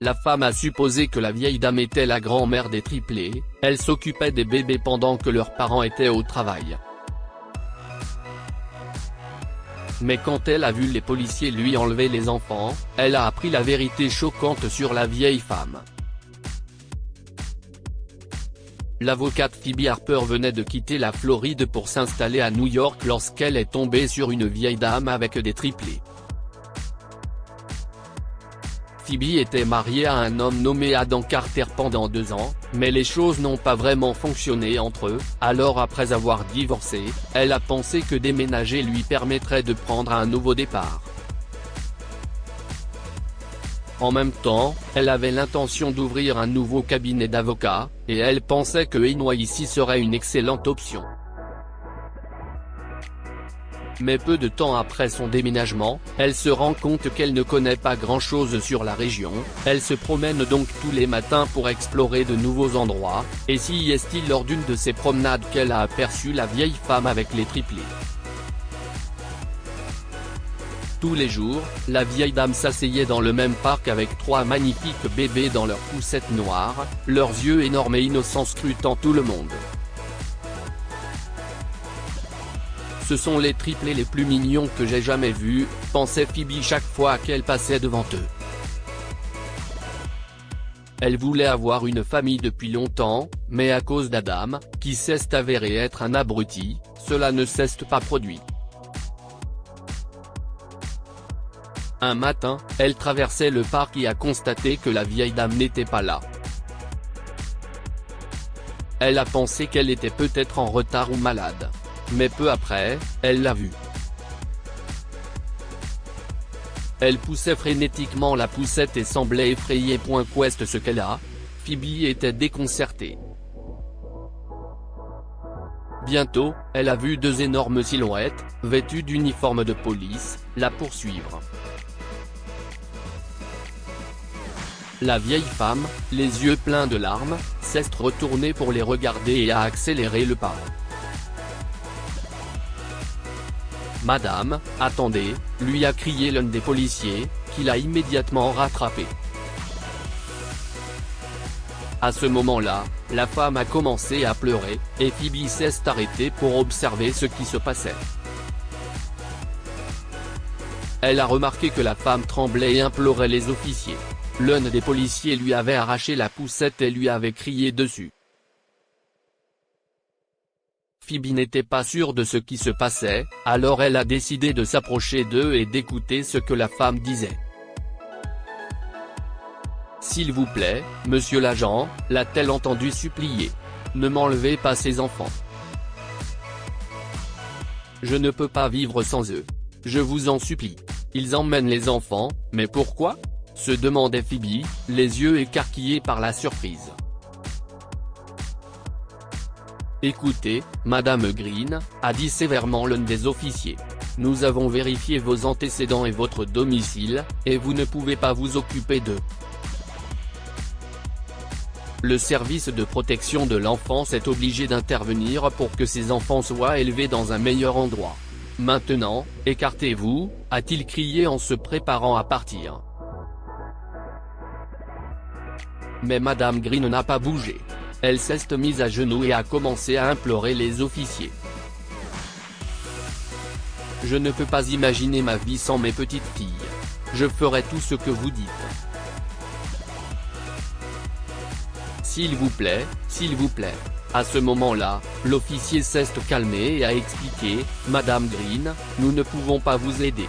La femme a supposé que la vieille dame était la grand-mère des triplés, elle s'occupait des bébés pendant que leurs parents étaient au travail. Mais quand elle a vu les policiers lui enlever les enfants, elle a appris la vérité choquante sur la vieille femme. L'avocate Phoebe Harper venait de quitter la Floride pour s'installer à New York lorsqu'elle est tombée sur une vieille dame avec des triplés. Phoebe était mariée à un homme nommé Adam Carter pendant 2 ans, mais les choses n'ont pas vraiment fonctionné entre eux, alors après avoir divorcé, elle a pensé que déménager lui permettrait de prendre un nouveau départ. En même temps, elle avait l'intention d'ouvrir un nouveau cabinet d'avocats, et elle pensait que NYC serait une excellente option. Mais peu de temps après son déménagement, elle se rend compte qu'elle ne connaît pas grand-chose sur la région, elle se promène donc tous les matins pour explorer de nouveaux endroits, et s'y est-il lors d'une de ces promenades qu'elle a aperçu la vieille femme avec les triplés. Tous les jours, la vieille dame s'asseyait dans le même parc avec 3 magnifiques bébés dans leurs poussettes noires, leurs yeux énormes et innocents scrutant tout le monde. Ce sont les triplés les plus mignons que j'ai jamais vus, pensait Phoebe chaque fois qu'elle passait devant eux. Elle voulait avoir une famille depuis longtemps, mais à cause d'Adam, qui s'est avéré être un abruti, cela ne s'est pas produit. Un matin, elle traversait le parc et a constaté que la vieille dame n'était pas là. Elle a pensé qu'elle était peut-être en retard ou malade. Mais peu après, elle l'a vue. Elle poussait frénétiquement la poussette et semblait effrayée. Qu'est-ce ce qu'elle a ? Phoebe était déconcertée. Bientôt, elle a vu 2 énormes silhouettes, vêtues d'uniformes de police, la poursuivre. La vieille femme, les yeux pleins de larmes, s'est retournée pour les regarder et a accéléré le pas. « Madame, attendez !» lui a crié l'un des policiers, qui l'a immédiatement rattrapé. À ce moment-là, la femme a commencé à pleurer, et Phoebe s'est arrêtée pour observer ce qui se passait. Elle a remarqué que la femme tremblait et implorait les officiers. L'un des policiers lui avait arraché la poussette et lui avait crié dessus. Phoebe n'était pas sûre de ce qui se passait, alors elle a décidé de s'approcher d'eux et d'écouter ce que la femme disait. « S'il vous plaît, monsieur l'agent », l'a-t-elle entendu supplier. « Ne m'enlevez pas ces enfants. Je ne peux pas vivre sans eux. Je vous en supplie. Ils emmènent les enfants, mais pourquoi ?» se demandait Phoebe, les yeux écarquillés par la surprise. « Écoutez, Madame Green », a dit sévèrement l'un des officiers. « Nous avons vérifié vos antécédents et votre domicile, et vous ne pouvez pas vous occuper d'eux. Le service de protection de l'enfance est obligé d'intervenir pour que ces enfants soient élevés dans un meilleur endroit. Maintenant, écartez-vous », a-t-il crié en se préparant à partir. Mais Madame Green n'a pas bougé. Elle s'est mise à genoux et a commencé à implorer les officiers. « Je ne peux pas imaginer ma vie sans mes petites filles. Je ferai tout ce que vous dites. S'il vous plaît, s'il vous plaît. » À ce moment-là, l'officier s'est calmé et a expliqué, « Madame Green, nous ne pouvons pas vous aider.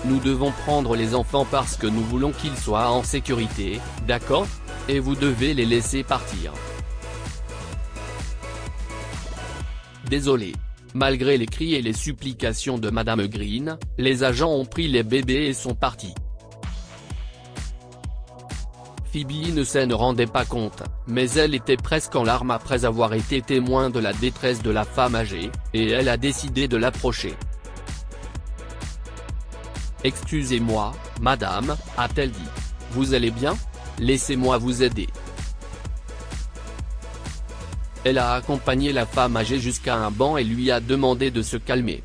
Nous devons prendre les enfants parce que nous voulons qu'ils soient en sécurité, d'accord ? Et vous devez les laisser partir. » Désolé. Malgré les cris et les supplications de Madame Green, les agents ont pris les bébés et sont partis. Phoebe ne s'en rendait pas compte, mais elle était presque en larmes après avoir été témoin de la détresse de la femme âgée, et elle a décidé de l'approcher. « Excusez-moi, madame », a-t-elle dit. « Vous allez bien ? Laissez-moi vous aider. » Elle a accompagné la femme âgée jusqu'à un banc et lui a demandé de se calmer.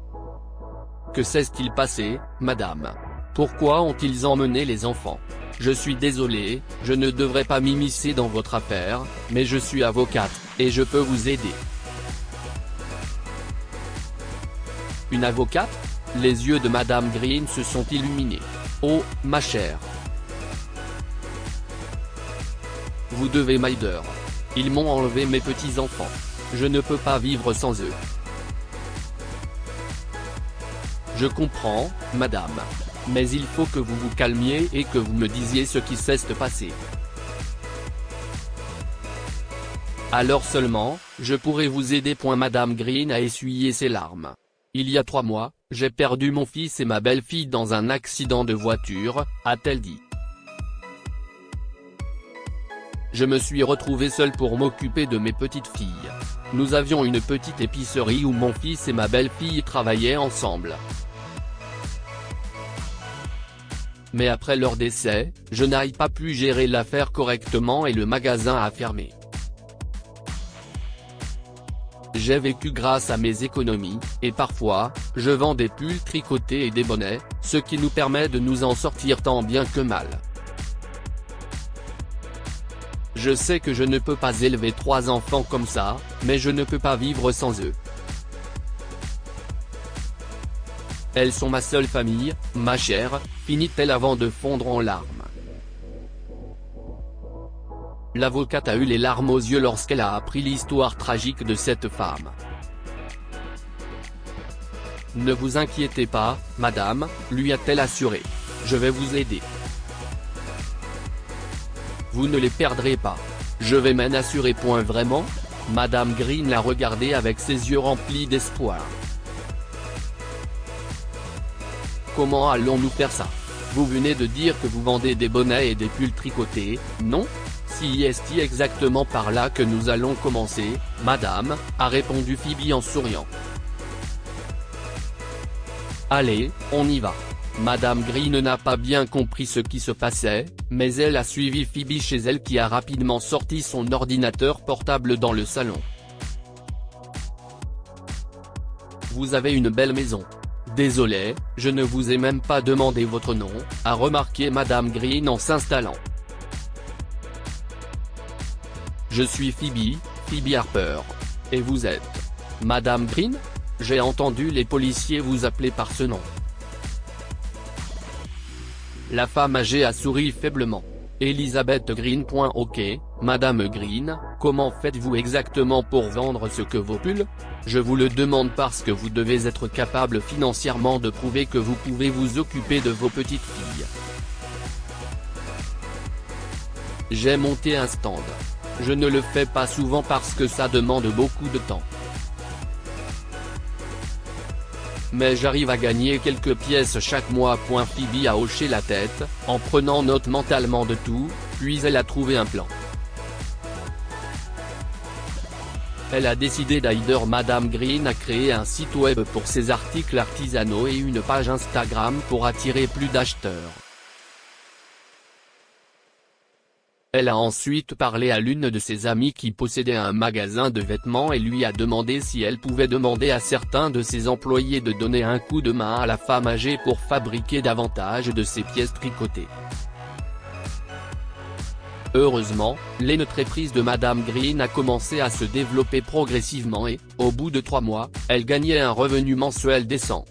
« Que s'est-il passé, madame? Pourquoi ont-ils emmené les enfants? Je suis désolé, je ne devrais pas m'immiscer dans votre affaire, mais je suis avocate, et je peux vous aider. Une avocate? Les yeux de Madame Green se sont illuminés. Oh, ma chère. Vous devez m'aider. Ils m'ont enlevé mes petits-enfants. Je ne peux pas vivre sans eux. Je comprends, madame. Mais il faut que vous vous calmiez et que vous me disiez ce qui s'est passé. Alors seulement, je pourrai vous aider. Madame Green a essuyé ses larmes. Il y a 3 mois, j'ai perdu mon fils et ma belle-fille dans un accident de voiture, a-t-elle dit. Je me suis retrouvée seule pour m'occuper de mes petites filles. Nous avions une petite épicerie où mon fils et ma belle-fille travaillaient ensemble. Mais après leur décès, je n'ai pas pu gérer l'affaire correctement et le magasin a fermé. J'ai vécu grâce à mes économies, et parfois, je vends des pulls tricotés et des bonnets, ce qui nous permet de nous en sortir tant bien que mal. Je sais que je ne peux pas élever 3 enfants comme ça, mais je ne peux pas vivre sans eux. Elles sont ma seule famille, ma chère, finit-elle avant de fondre en larmes. L'avocate a eu les larmes aux yeux lorsqu'elle a appris l'histoire tragique de cette femme. Ne vous inquiétez pas, madame, lui a-t-elle assuré. Je vais vous aider. Vous ne les perdrez pas. Je vais m'en assurer. Vraiment? Madame Green l'a regardé avec ses yeux remplis d'espoir. Comment allons-nous faire ça? Vous venez de dire que vous vendez des bonnets et des pulls tricotés, non? Si est exactement par là que nous allons commencer, madame, a répondu Phoebe en souriant. Allez, on y va. Madame Green n'a pas bien compris ce qui se passait, mais elle a suivi Phoebe chez elle qui a rapidement sorti son ordinateur portable dans le salon. Vous avez une belle maison. Désolé, je ne vous ai même pas demandé votre nom, a remarqué Madame Green en s'installant. Je suis Phoebe Harper. Et vous êtes Madame Green? J'ai entendu les policiers vous appeler par ce nom. La femme âgée a souri faiblement. Elizabeth Green. Ok, Madame Green, comment faites-vous exactement pour vendre ce que vos pulls? Je vous le demande parce que vous devez être capable financièrement de prouver que vous pouvez vous occuper de vos petites filles. J'ai monté un stand. Je ne le fais pas souvent parce que ça demande beaucoup de temps. Mais j'arrive à gagner quelques pièces chaque mois. Phoebe a hoché la tête, en prenant note mentalement de tout, puis elle a trouvé un plan. Elle a décidé d'aider Madame Green à créer un site web pour ses articles artisanaux et une page Instagram pour attirer plus d'acheteurs. Elle a ensuite parlé à l'une de ses amies qui possédait un magasin de vêtements et lui a demandé si elle pouvait demander à certains de ses employés de donner un coup de main à la femme âgée pour fabriquer davantage de ses pièces tricotées. Heureusement, l'entreprise de Madame Green a commencé à se développer progressivement et, au bout de 3 mois, elle gagnait un revenu mensuel décent.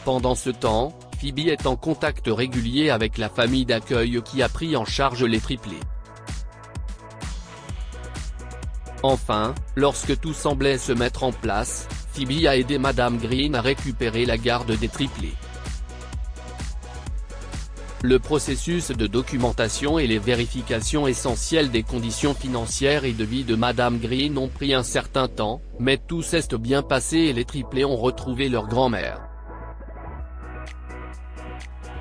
Pendant ce temps, Phoebe est en contact régulier avec la famille d'accueil qui a pris en charge les triplés. Enfin, lorsque tout semblait se mettre en place, Phoebe a aidé Madame Green à récupérer la garde des triplés. Le processus de documentation et les vérifications essentielles des conditions financières et de vie de Madame Green ont pris un certain temps, mais tout s'est bien passé et les triplés ont retrouvé leur grand-mère.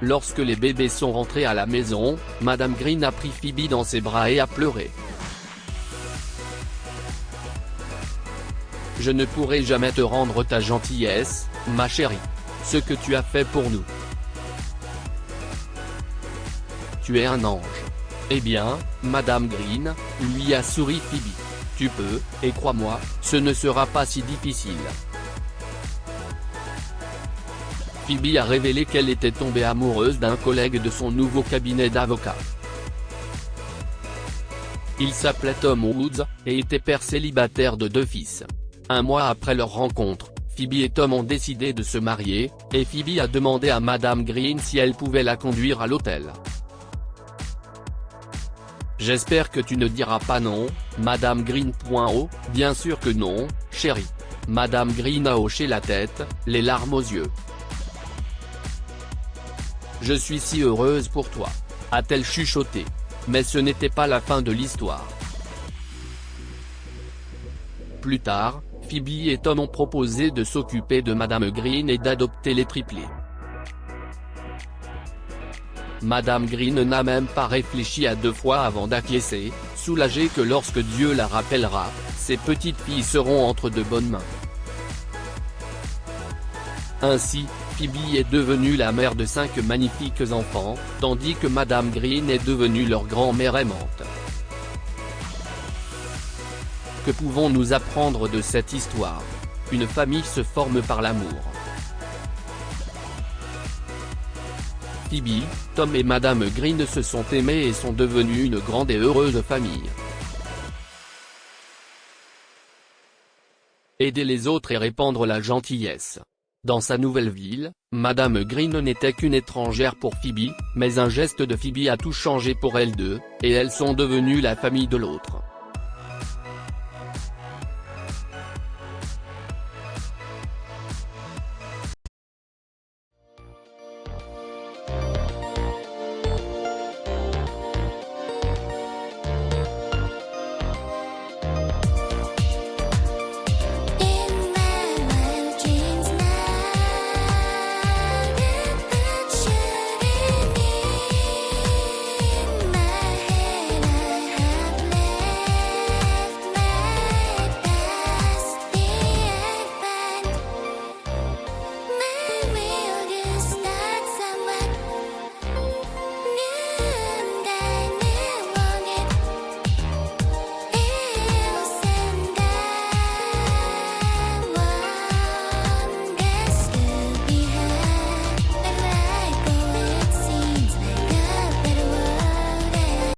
Lorsque les bébés sont rentrés à la maison, Madame Green a pris Phoebe dans ses bras et a pleuré. Je ne pourrai jamais te rendre ta gentillesse, ma chérie. Ce que tu as fait pour nous. Tu es un ange. Eh bien, Madame Green, lui a souri Phoebe. Tu peux, et crois-moi, ce ne sera pas si difficile. Phoebe a révélé qu'elle était tombée amoureuse d'un collègue de son nouveau cabinet d'avocats. Il s'appelait Tom Woods, et était père célibataire de 2 fils. Un mois après leur rencontre, Phoebe et Tom ont décidé de se marier, et Phoebe a demandé à Madame Green si elle pouvait la conduire à l'hôtel. « J'espère que tu ne diras pas non, Madame Green. Oh, bien sûr que non, chérie. » Madame Green a hoché la tête, les larmes aux yeux. « Je suis si heureuse pour toi. » a-t-elle chuchoté. Mais ce n'était pas la fin de l'histoire. Plus tard, Phoebe et Tom ont proposé de s'occuper de Madame Green et d'adopter les triplés. Madame Green n'a même pas réfléchi à 2 fois avant d'acquiescer, soulagée que lorsque Dieu la rappellera, ses petites filles seront entre de bonnes mains. Ainsi, Phoebe est devenue la mère de 5 magnifiques enfants, tandis que Madame Green est devenue leur grand-mère aimante. Que pouvons-nous apprendre de cette histoire? Une famille se forme par l'amour. Phoebe, Tom et Madame Green se sont aimés et sont devenus une grande et heureuse famille. Aider les autres et répandre la gentillesse. Dans sa nouvelle ville, Madame Green n'était qu'une étrangère pour Phoebe, mais un geste de Phoebe a tout changé pour elles deux, et elles sont devenues la famille de l'autre.